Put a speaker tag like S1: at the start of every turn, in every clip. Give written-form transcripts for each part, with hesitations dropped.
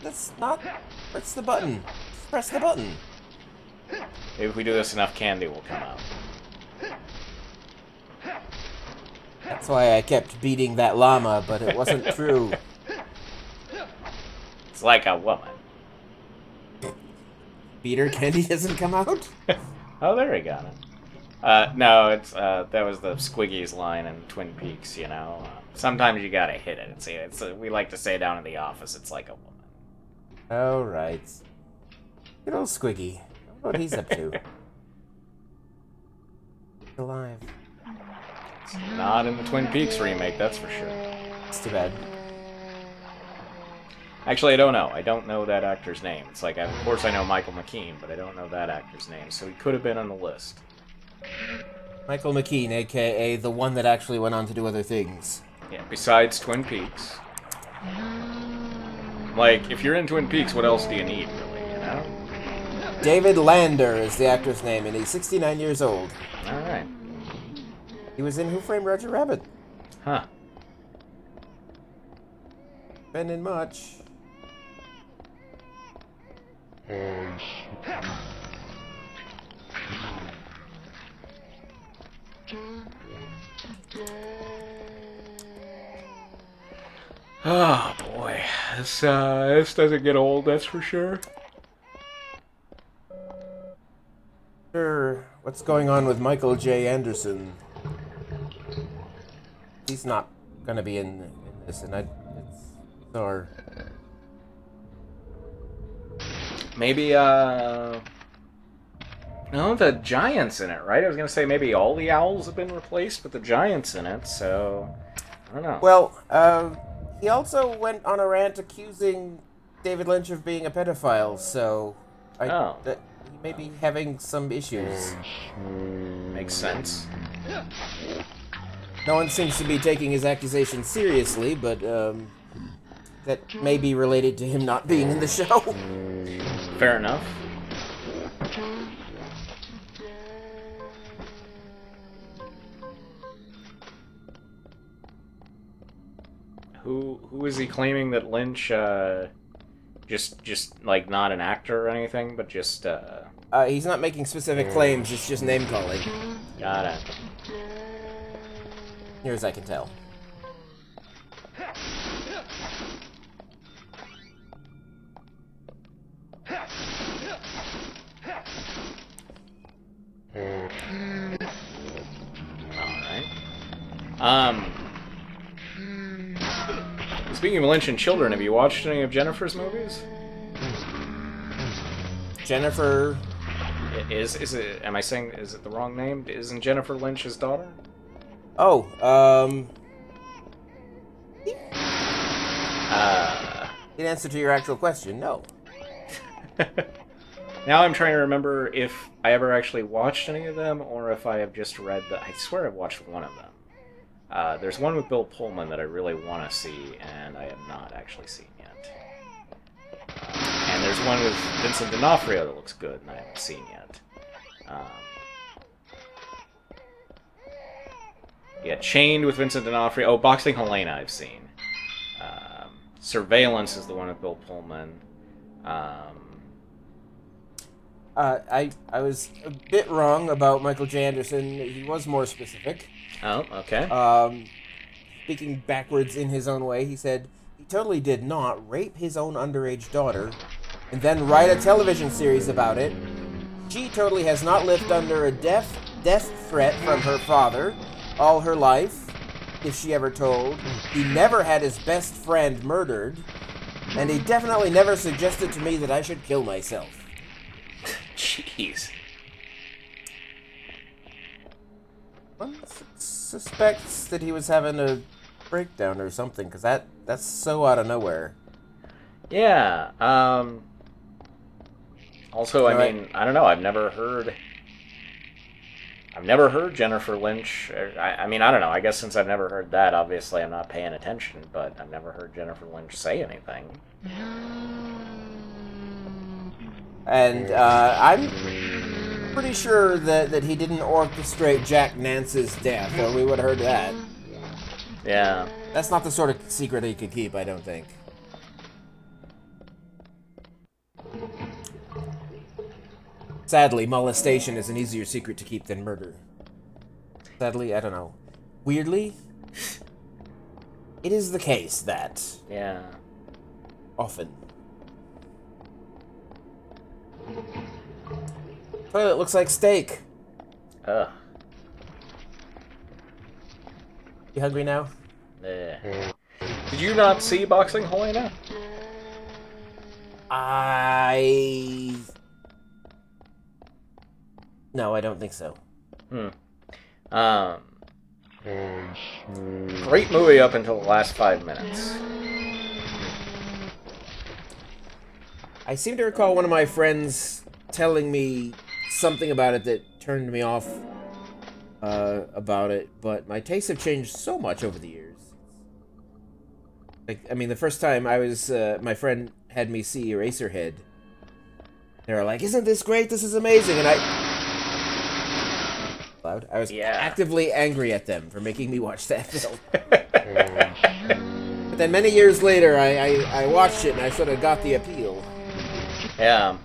S1: That's not... Press the button. Press the button.
S2: Maybe if we do this enough, candy will come out.
S1: That's why I kept beating that llama, but it wasn't true.
S2: It's like a woman.
S1: Beater candy doesn't come out?
S2: Oh, there he got it. No, it's that was the Squiggy's line in Twin Peaks, you know. Sometimes you gotta hit it. It's we like to say down in the office, it's like a woman.
S1: Oh, right. Good old Squiggy. I wonder what he's up to. He's alive.
S2: It's not in the Twin Peaks remake, that's for sure.
S1: It's too bad.
S2: Actually, I don't know. I don't know that actor's name. It's like, of course I know Michael McKean, but I don't know that actor's name, so he could have been on the list.
S1: Michael McKean, a.k.a. the one that actually went on to do other things.
S2: Yeah, besides Twin Peaks. Like, if you're in Twin Peaks, what else do you need, really, you know?
S1: David Lander is the actor's name, and he's 69 years old.
S2: Alright.
S1: He was in Who Framed Roger Rabbit.
S2: Huh.
S1: Been in much.
S2: Oh boy, this doesn't get old, that's for sure.
S1: Sure, what's going on with Michael J. Anderson? He's not gonna be in this, and it's bizarre.
S2: Maybe, no, the Giant's in it, right? I was gonna say maybe all the owls have been replaced, but the Giant's in it, so... I don't know.
S1: Well, he also went on a rant accusing David Lynch of being a pedophile, so... he may be having some issues.
S2: Makes sense.
S1: No one seems to be taking his accusation seriously, but, that may be related to him not being in the show.
S2: Fair enough. Who is he claiming that Lynch, just like not an actor or anything, but just
S1: he's not making specific claims, it's just name-calling.
S2: Got it.
S1: Near as I can tell.
S2: Alright. Speaking of Lynch and children, have you watched any of Jennifer's movies?
S1: Jennifer...
S2: Is it, am I saying, is it the wrong name? Isn't Jennifer Lynch his daughter?
S1: Oh, in answer to your actual question, no.
S2: Now I'm trying to remember if I ever actually watched any of them, or if I have just read the... I swear I've watched one of them. There's one with Bill Pullman that I really want to see, and I have not actually seen yet. And there's one with Vincent D'Onofrio that looks good, and I haven't seen yet. Yeah, Chained with Vincent D'Onofrio. Oh, Boxing Helena I've seen. Surveillance is the one with Bill Pullman.
S1: I was a bit wrong about Michael J. Anderson. He was more specific.
S2: Oh, okay.
S1: Speaking backwards in his own way, he said he totally did not rape his own underage daughter and then write a television series about it. She totally has not lived under a death threat from her father all her life, if she ever told. He never had his best friend murdered, and he definitely never suggested to me that I should kill myself.
S2: Jeez.
S1: One suspects that he was having a breakdown or something, because that's so out of nowhere.
S2: Yeah, also, I mean, I don't know, I've never heard Jennifer Lynch, I mean, I don't know, I guess since I've never heard that, obviously I'm not paying attention, but I've never heard Jennifer Lynch say anything.
S1: And, I'm pretty sure that he didn't orchestrate Jack Nance's death, or we would have heard that.
S2: Yeah.
S1: That's not the sort of secret he could keep, I don't think. Sadly, molestation is an easier secret to keep than murder. Sadly, I don't know. Weirdly, it is the case that...
S2: Yeah.
S1: Often. Toilet looks like steak.
S2: Ugh.
S1: You hungry now?
S2: Did you not see Boxing Helena?
S1: No, I don't think so.
S2: Great movie up until the last 5 minutes.
S1: I seem to recall one of my friends telling me something about it that turned me off about it, but my tastes have changed so much over the years. Like, I mean, the first time I was, my friend had me see Eraserhead. They were like, "Isn't this great? This is amazing!" And I was actively angry at them for making me watch that film. But then many years later, I watched it and I sort of got the appeal.
S2: Yeah.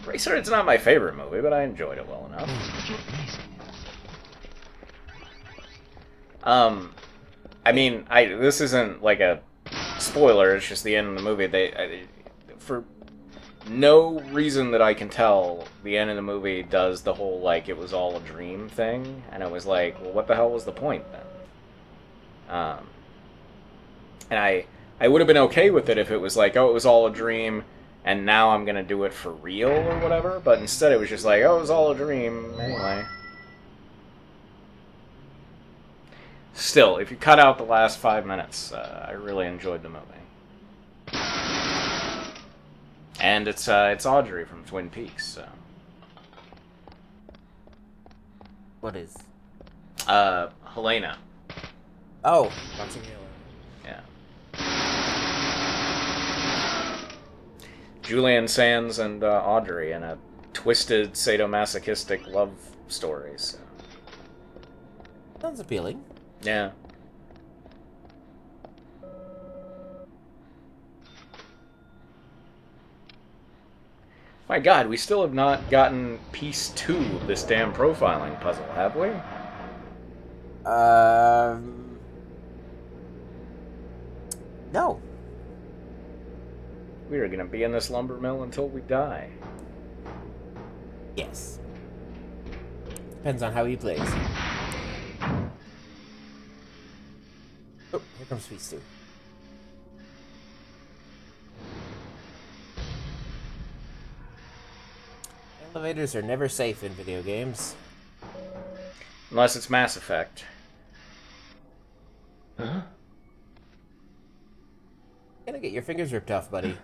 S2: Eraserhead's not my favorite movie, but I enjoyed it well enough. I mean, this isn't like a spoiler, it's just the end of the movie. For no reason that I can tell, the end of the movie does the whole, like, it was all a dream thing, and it was like, well, what the hell was the point then? And I would have been okay with it if it was like, oh, it was all a dream, and now I'm gonna do it for real or whatever, but instead it was just like, oh, it was all a dream, anyway. Still, if you cut out the last 5 minutes, I really enjoyed the movie. And it's Audrey from Twin Peaks, so...
S1: What is?
S2: Helena.
S1: Oh, Boxing Helena.
S2: Yeah. Julian Sands and Audrey in a twisted, sadomasochistic love story, so...
S1: Sounds appealing.
S2: Yeah. My god, we still have not gotten piece 2 of this damn profiling puzzle, have we?
S1: No.
S2: We are gonna be in this lumber mill until we die.
S1: Yes. Depends on how he plays. Oh, here comes piece 2. Elevators are never safe in video games.
S2: Unless it's Mass Effect.
S1: Huh? You're gonna get your fingers ripped off, buddy.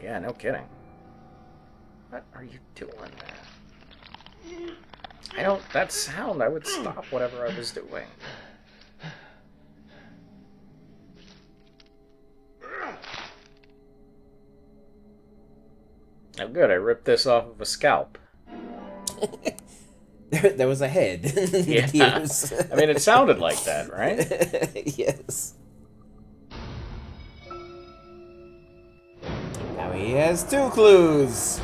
S2: Yeah, no kidding. What are you doing there? I don't... That sound, I would stop whatever I was doing. Oh good, I ripped this off of a scalp.
S1: There was a head.
S2: Yeah. I mean, it sounded like that, right?
S1: Yes. Now he has 2 clues.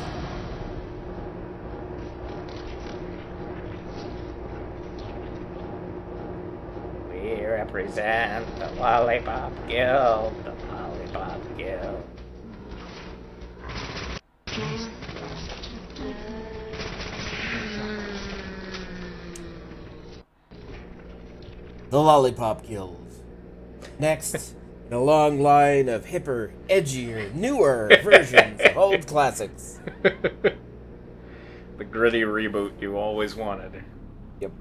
S2: We represent the Lollipop Guild. The Lollipop Guild.
S1: The Lollipop Guild. Next, in a long line of hipper, edgier, newer versions of old classics.
S2: The gritty reboot you always wanted.
S1: Yep.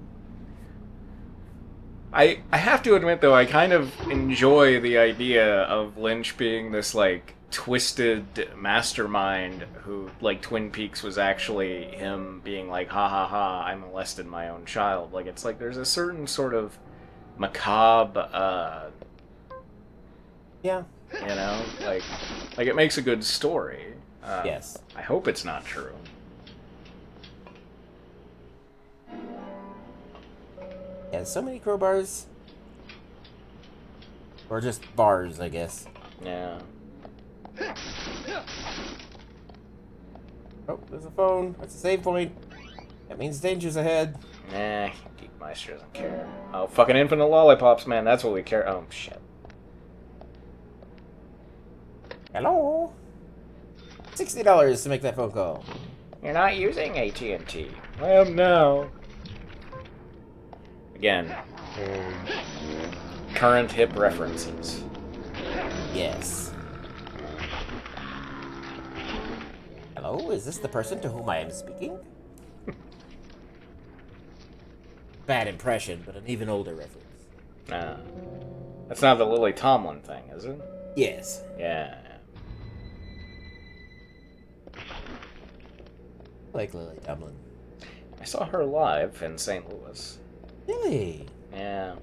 S2: I have to admit, though, I kind of enjoy the idea of Lynch being this, like, twisted mastermind who, like, Twin Peaks was actually him being like, ha ha ha, I molested my own child. Like, it's like there's a certain sort of macabre,
S1: yeah.
S2: You know? Like it makes a good story.
S1: Yes.
S2: I hope it's not true.
S1: Yeah, so many crowbars. Or just bars, I guess.
S2: Yeah.
S1: Oh, there's a phone. That's a save point. That means danger's ahead.
S2: Nah, Geekmeister doesn't care. Oh, fucking infinite lollipops, man. That's what we care. Oh, shit.
S1: Hello? $60 to make that phone call.
S2: You're not using AT&T. I am now. Again. Current hip references.
S1: Yes. Hello? Is this the person to whom I am speaking? Bad impression, but an even older reference.
S2: That's not the Lily Tomlin thing, is it?
S1: Yes.
S2: Yeah.
S1: I like Lily Tomlin.
S2: I saw her live in St. Louis.
S1: Really?
S2: Yeah.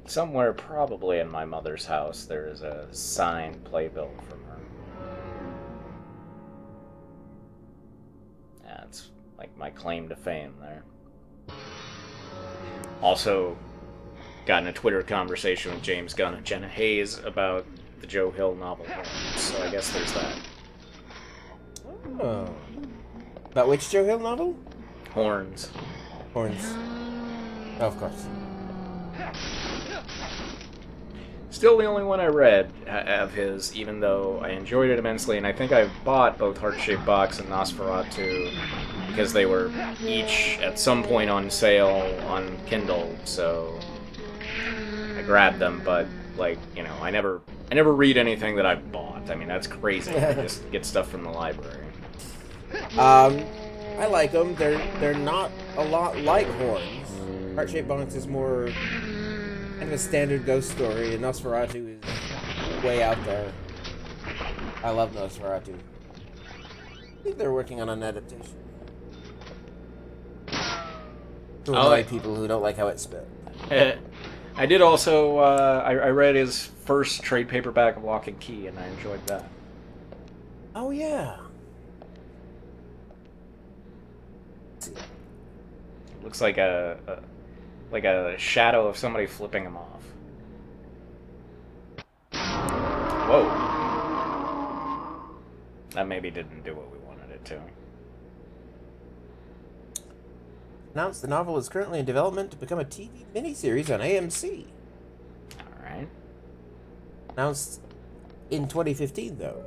S2: Somewhere probably in my mother's house there is a signed playbill from her. Yeah, it's like my claim to fame there. Also, got in a Twitter conversation with James Gunn and Jenna Hayes about the Joe Hill novel, so I guess there's that.
S1: Oh. About which Joe Hill novel?
S2: Horns.
S1: Horns. Oh, of course.
S2: Still the only one I read of his, even though I enjoyed it immensely, and I think I bought both Heart-Shaped Box and Nosferatu because they were each at some point on sale on Kindle, so I grabbed them, but, like, you know, I never read anything that I've bought. I mean, that's crazy. I just get stuff from the library.
S1: I like them. They're not a lot like Horns. Heart-Shaped Box is more kind of a standard ghost story, and Nosferatu is way out there. I love Nosferatu. I think they're working on an adaptation. To annoy people who don't like how it's spelled.
S2: I did also, I read his first trade paperback of Lock and Key, and I enjoyed that.
S1: Oh, yeah.
S2: Looks like a shadow of somebody flipping him off. Whoa. That maybe didn't do what we wanted it to.
S1: Announced the novel is currently in development to become a TV miniseries on AMC.
S2: Alright.
S1: Announced in 2015, though.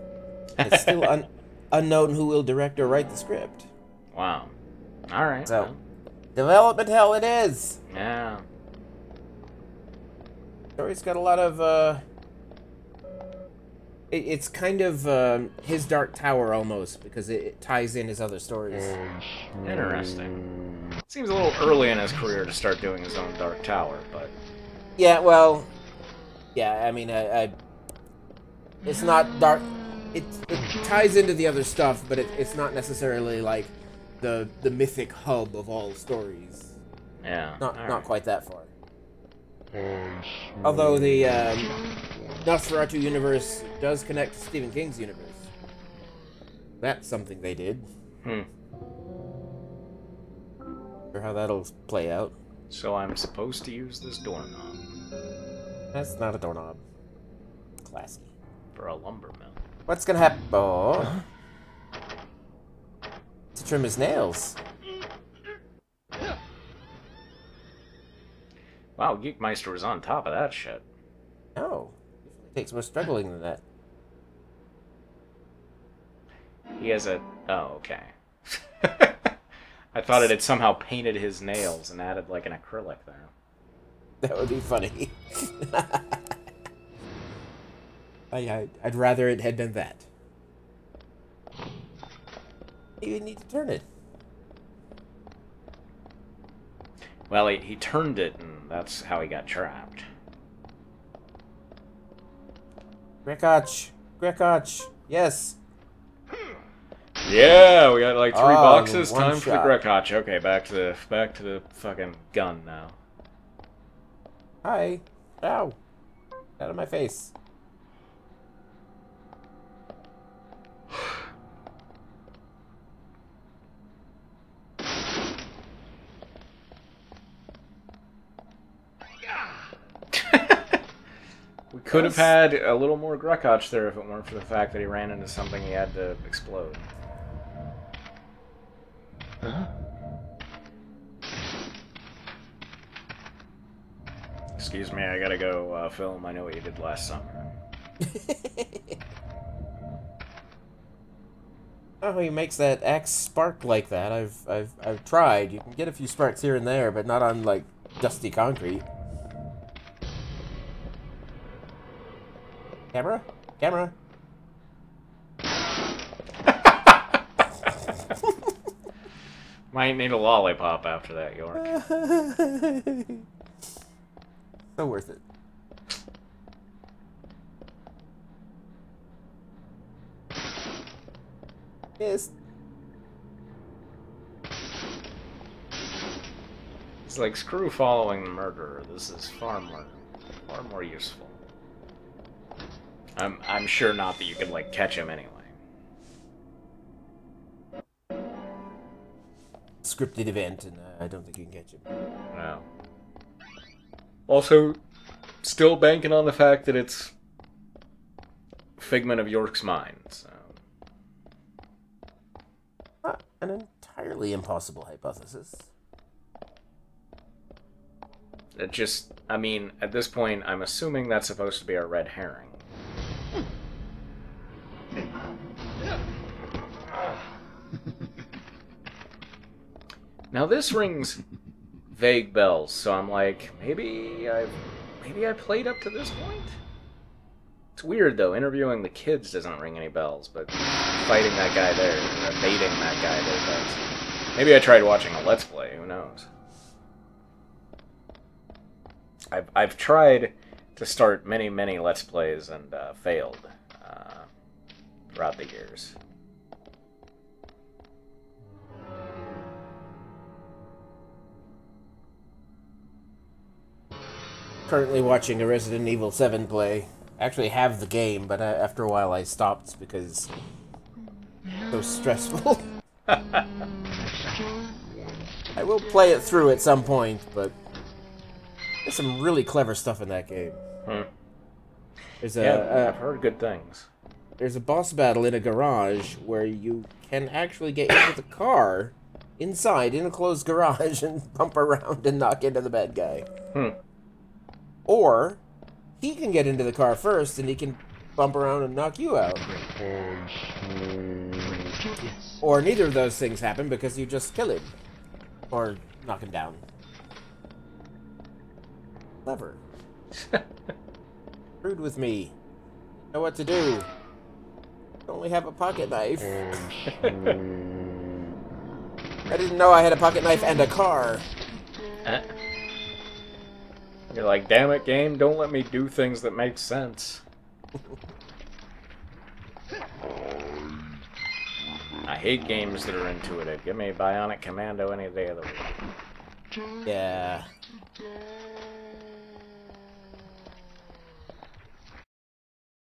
S1: It's still unknown who will direct or write the script.
S2: Wow. Alright.
S1: So,
S2: well.
S1: Development hell it is!
S2: Yeah.
S1: Story's got a lot of, it's kind of, his Dark Tower, almost, because it ties in his other stories.
S2: Interesting. Seems a little early in his career to start doing his own Dark Tower, but...
S1: Yeah, well... Yeah, I mean, it's not dark... It ties into the other stuff, but it's not necessarily, like, the mythic hub of all stories.
S2: Yeah.
S1: Not quite that far. Although the Nosferatu universe does connect to Stephen King's universe. That's something they did. Or how that'll play out.
S2: So I'm supposed to use this doorknob.
S1: That's not a doorknob. Classy.
S2: For a lumber mill.
S1: What's gonna happen? Oh. To trim his nails.
S2: Wow, Geekmeister was on top of that shit.
S1: Oh. It takes more struggling than that.
S2: He has a... Oh, okay. I thought it had somehow painted his nails and added, like, an acrylic there.
S1: That would be funny. I'd rather it had been that. You need to turn it.
S2: Well, he turned it, and that's how he got trapped.
S1: Grekach! Grekach! Yes!
S2: Yeah, we got like 3 boxes.
S1: one
S2: Time
S1: shot.
S2: for the Grekach. Okay, back to the fucking gun now.
S1: Hi! Ow! Out of my face.
S2: We could have had a little more Grekach there if it weren't for the fact that he ran into something he had to explode. Excuse me, I gotta go film I Know What You Did Last Summer.
S1: Oh, he makes that axe spark like that. I've tried. You can get a few sparks here and there, but not on like dusty concrete. Camera? Camera.
S2: Might need a lollipop after that, York.
S1: So worth it. Yes.
S2: It's like, screw following the murderer. This is far more useful. I'm sure not that you could, like, catch him anyway.
S1: Scripted event, and I don't think you can catch him.
S2: No. Also, still banking on the fact that it's figment of York's mind, so...
S1: Not an entirely impossible hypothesis.
S2: It just, I mean, at this point, I'm assuming that's supposed to be a red herring. Now this rings vague bells, so I'm like, maybe I played up to this point? It's weird though, interviewing the kids doesn't ring any bells, but fighting that guy there, or baiting that guy there does. Maybe I tried watching a Let's Play, who knows? I've tried to start many Let's Plays and failed throughout the years.
S1: Currently watching a Resident Evil 7 play. I actually have the game, but after a while I stopped because it's so stressful. I will play it through at some point, but there's some really clever stuff in that game. There's
S2: I've heard good things.
S1: There's a boss battle in a garage where you can actually get into the car inside in a closed garage and bump around and knock into the bad guy. Or he can get into the car first and he can bump around and knock you out. Or neither of those things happen because you just kill him. Or knock him down. Clever. Rude with me. Know what to do. Only have a pocket knife. I didn't know I had a pocket knife and a car.
S2: You're like, damn it, game, don't let me do things that make sense. I hate games that are intuitive. Give me Bionic Commando any day of the week.
S1: Yeah.